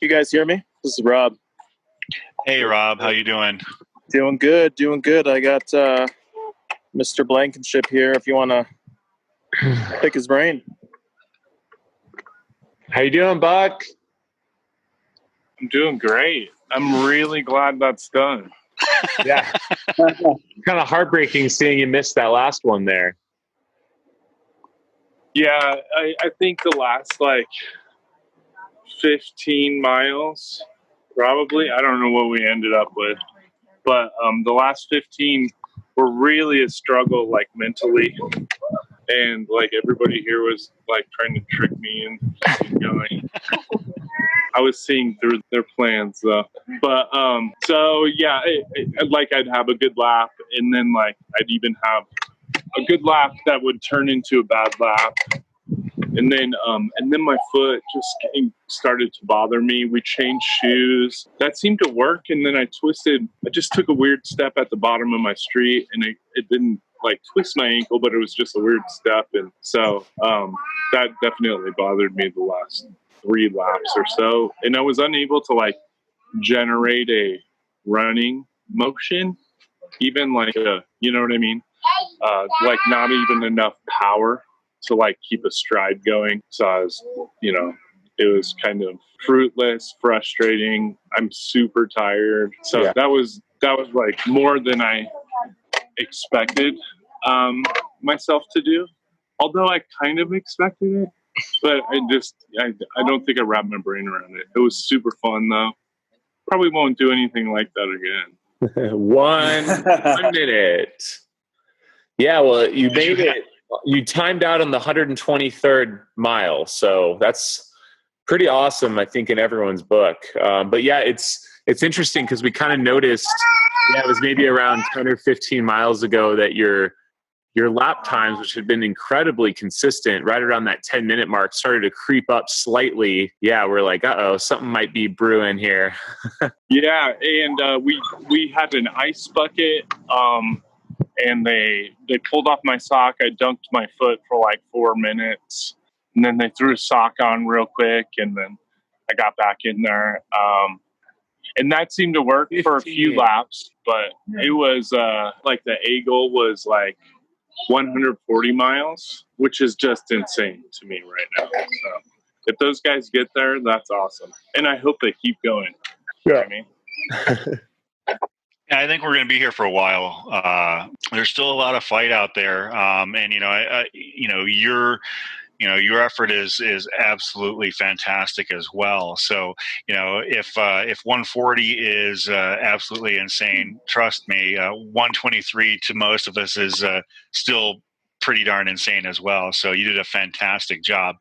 You guys hear me? This is Rob. Hey, Rob. How you doing? Doing good. I got Mr. Blankenship here if you want to pick his brain. How you doing, Buck? I'm doing great. I'm really glad that's done. Yeah. Kind of heartbreaking seeing you miss that last one there. Yeah, I think the last 15 miles, probably. I don't know what we ended up with, but the last 15 were really a struggle, mentally, and everybody here was trying to trick me into going. I was seeing through their plans though, but so yeah, I'd have a good lap, and then I'd even have a good lap that would turn into a bad lap. And then my foot just started to bother me. We changed shoes. That seemed to work. And then I just took a weird step at the bottom of my street, and it didn't twist my ankle, but it was just a weird step. And so that definitely bothered me the last 3 laps or so. And I was unable to generate a running motion, even you know what I mean? Not even enough power to keep a stride going. So I was, it was kind of fruitless, frustrating. I'm super tired. So Yeah. that was more than I expected myself to do. Although I kind of expected it, but I don't think I wrapped my brain around it. It was super fun though. Probably won't do anything like that again. One minute. Yeah, well, you made it. You timed out on the 123rd mile, so that's pretty awesome, I think, in everyone's book. But yeah, it's interesting because we kind of noticed, it was maybe around 10 or 15 miles ago that your lap times, which had been incredibly consistent, right around that 10-minute mark, started to creep up slightly. Yeah, we're like, uh-oh, something might be brewing here. Yeah, and we had an ice bucket, and they pulled off my sock. I dunked my foot for 4 minutes, and then they threw a sock on real quick, and then I got back in there. And that seemed to work for a few laps, but it was the A goal was 140 miles, which is just insane to me right now. So if those guys get there, that's awesome. And I hope they keep going. Yeah. You know what I mean? Yeah, I think we're going to be here for a while. There's still a lot of fight out there, and your effort is absolutely fantastic as well. So if 140 is absolutely insane, trust me, 123 to most of us is still pretty darn insane as well. So you did a fantastic job.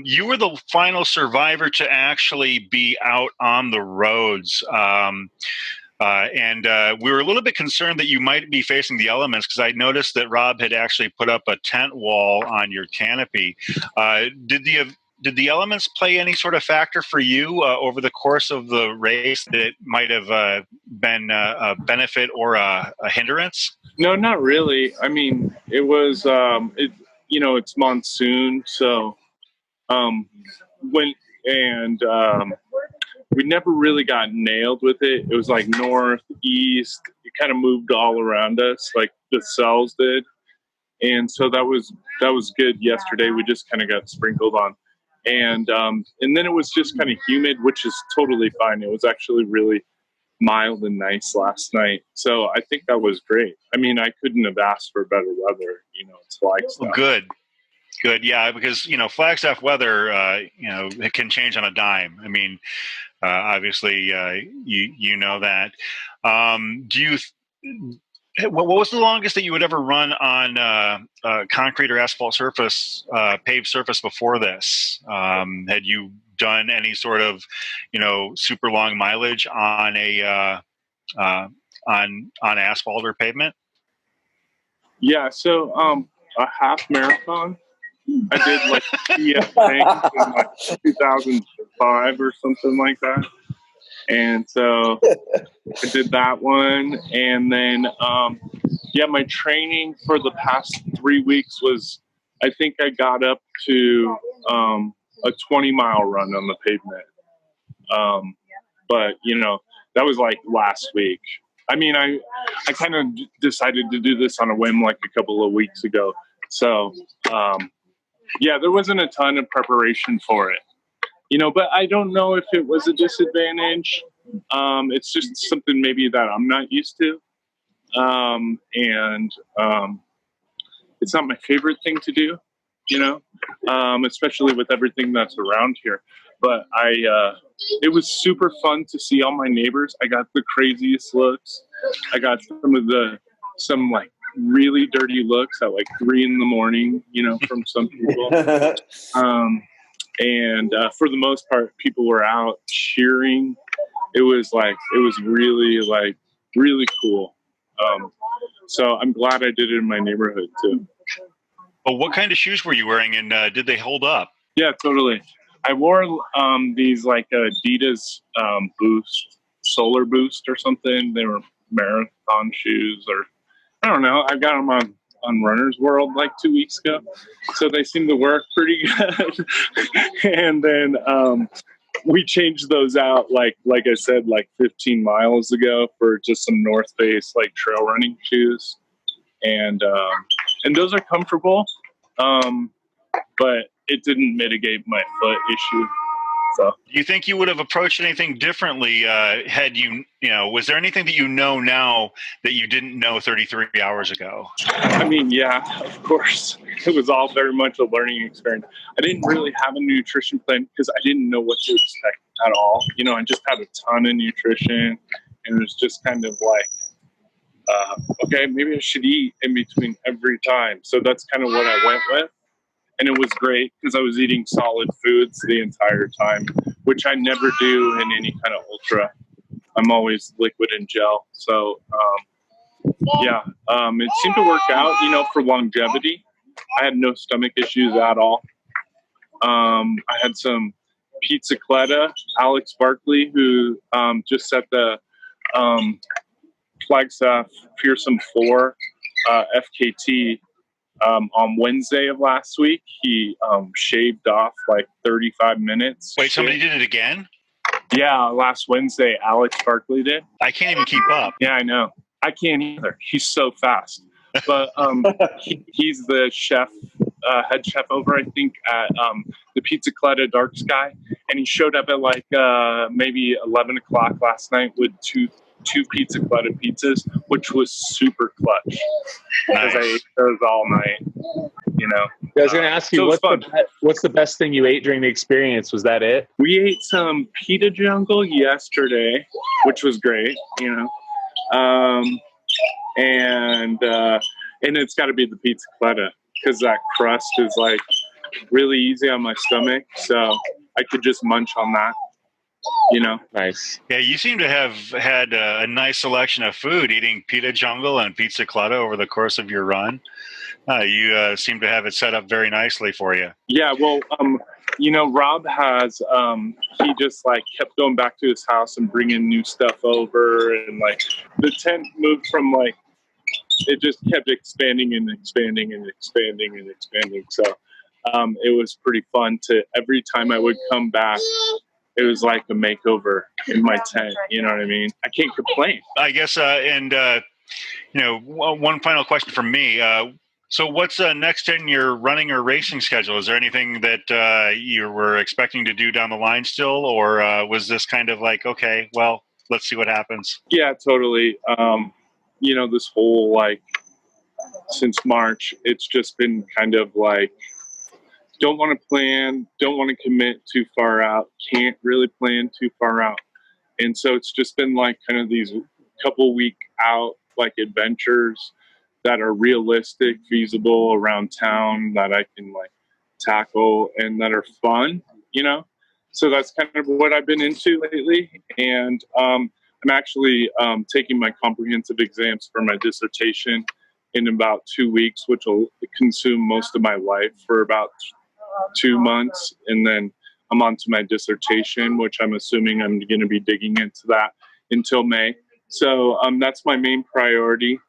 You were the final survivor to actually be out on the roads. And we were a little bit concerned that you might be facing the elements, because I noticed that Rob had actually put up a tent wall on your canopy. Did the elements play any sort of factor for you over the course of the race that might have been a benefit or a hindrance? No, not really. I mean, it was it's monsoon, so we never really got nailed with it. It was north, east. It kind of moved all around us, like the cells did, and so that was good. Yesterday, we just kind of got sprinkled on, and then it was just kind of humid, which is totally fine. It was actually really mild and nice last night, so I think that was great. I mean, I couldn't have asked for better weather. It's Flagstaff. Good, yeah, because Flagstaff weather, it can change on a dime. I mean, obviously, you know that. What was the longest that you would ever run on concrete or asphalt surface, paved surface before this? Had you done any sort of, super long mileage on on asphalt or pavement? Yeah, so a half marathon. I did TF in 2005 or something like that. And so I did that one. And then, my training for the past 3 weeks was, I think I got up to a 20-mile run on the pavement. But that was like last week. I mean, I kind of decided to do this on a whim like a couple of weeks ago. So, there wasn't a ton of preparation for it, but I don't know if it was a disadvantage. It's just something maybe that I'm not used to. And it's not my favorite thing to do, especially with everything that's around here. But it was super fun to see all my neighbors. I got the craziest looks. I got some like really dirty looks at like 3 a.m, from some people. And for the most part, people were out cheering. It was really cool. So I'm glad I did it in my neighborhood too. Well, what kind of shoes were you wearing, and did they hold up? Yeah, totally. I wore these like Adidas Solar Boost or something. They were marathon shoes, or I don't know. I got them on Runner's World like 2 weeks ago, so they seem to work pretty good. And then we changed those out, like I said, like 15 miles ago for just some North Face like trail running shoes, and those are comfortable, but it didn't mitigate my foot issue. So, do you think you would have approached anything differently had was there anything that now that you didn't know 33 hours ago? I mean, yeah, of course. It was all very much a learning experience. I didn't really have a nutrition plan because I didn't know what to expect at all. I just had a ton of nutrition, and it was just kind of like, okay, maybe I should eat in between every time. So that's kind of what I went with. And it was great because I was eating solid foods the entire time, which I never do in any kind of ultra. I'm always liquid and gel. So, it seemed to work out, for longevity. I had no stomach issues at all. I had some pizzicletta. Alex Barkley, who just set the Flagstaff Fearsome 4 FKT on Wednesday of last week. He shaved off like 35 minutes. Wait, somebody did it again? Yeah, last Wednesday, Alex Barkley did. I can't even keep up. Yeah, I know. I can't either. He's so fast. But he's the chef, head chef over, I think, at the Pizzicletta Dark Sky. And he showed up at like maybe 11 o'clock last night with two Pizzicletta pizzas, which was super clutch. Because I ate those all night, I was going to ask you, so what's the best thing you ate during the experience? Was that it? We ate some pita jungle yesterday, which was great, and it's got to be the pizzicletta because that crust is like really easy on my stomach, so I could just munch on that. Nice. Yeah, you seem to have had a nice selection of food, eating pita jungle and pizzicletta over the course of your run. You seem to have it set up very nicely for you. Yeah, well, Rob has, he just like kept going back to his house and bringing new stuff over, and like the tent moved from like, it just kept expanding and expanding and expanding and expanding. So it was pretty fun to, every time I would come back, it was like a makeover in my tent. You know what I mean? I can't complain. I guess, one final question from me. So what's next in your running or racing schedule? Is there anything that you were expecting to do down the line still? Or was this kind of like, okay, well, let's see what happens? Yeah, totally. This whole, like, since March, it's just been kind of like, don't want to plan, don't want to commit too far out, can't really plan too far out. And so it's just been like kind of these couple week out, like adventures that are realistic, feasible around town that I can like tackle and that are fun, So that's kind of what I've been into lately. And I'm actually taking my comprehensive exams for my dissertation in about 2 weeks, which will consume most of my life for about 2 months. And then I'm on to my dissertation, which I'm assuming I'm going to be digging into that until May. So that's my main priority.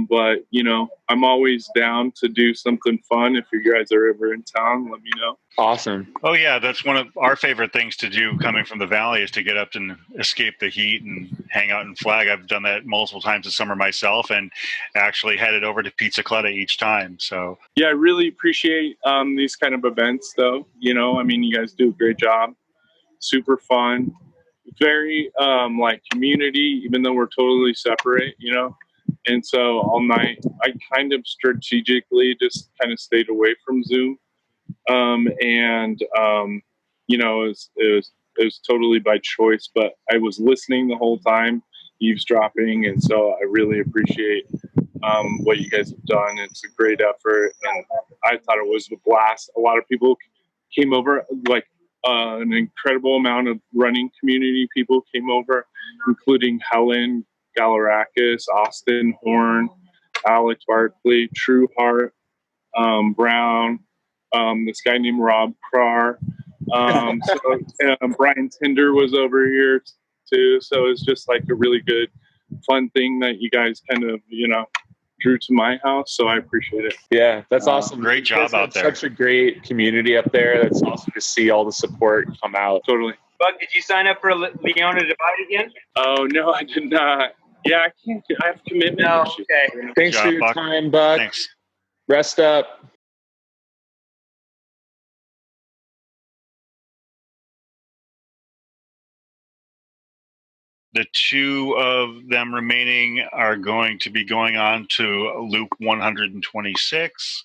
But you know, I'm always down to do something fun. If you guys are ever in town, let me know. Awesome. Oh yeah, that's one of our favorite things to do coming from the valley is to get up and escape the heat and hang out in Flag. I've done that multiple times this summer myself, and actually headed over to Pizzacletta each time. So yeah, I really appreciate these kind of events, though. You know, I mean, you guys do a great job. Super fun, very like community, even though we're totally separate. You know, and so all night I kind of strategically just kind of stayed away from Zoom. And you know, it was totally by choice, but I was listening the whole time, eavesdropping, and so I really appreciate what you guys have done. It's a great effort, and I thought it was a blast. A lot of people came over, like an incredible amount of running community people came over, including Helen Galarakis, Austin Horn, Alex Barkley, True Heart, Brown, this guy named Rob Carr. Brian Tinder was over here too. So it's just like a really good, fun thing that you guys kind of, you know, drew to my house. So I appreciate it. Yeah, that's awesome. great You guys job have out there. Such a great community up there. That's awesome to see all the support come out. Totally. Bug, did you sign up for Leona Divide again? Oh, no, I did not. Yeah, I can't. I have commitment No, issues. okay. Thanks job, for your Buck. time, Buck. thanks. Rest up. The two of them remaining are going to be going on to loop 126.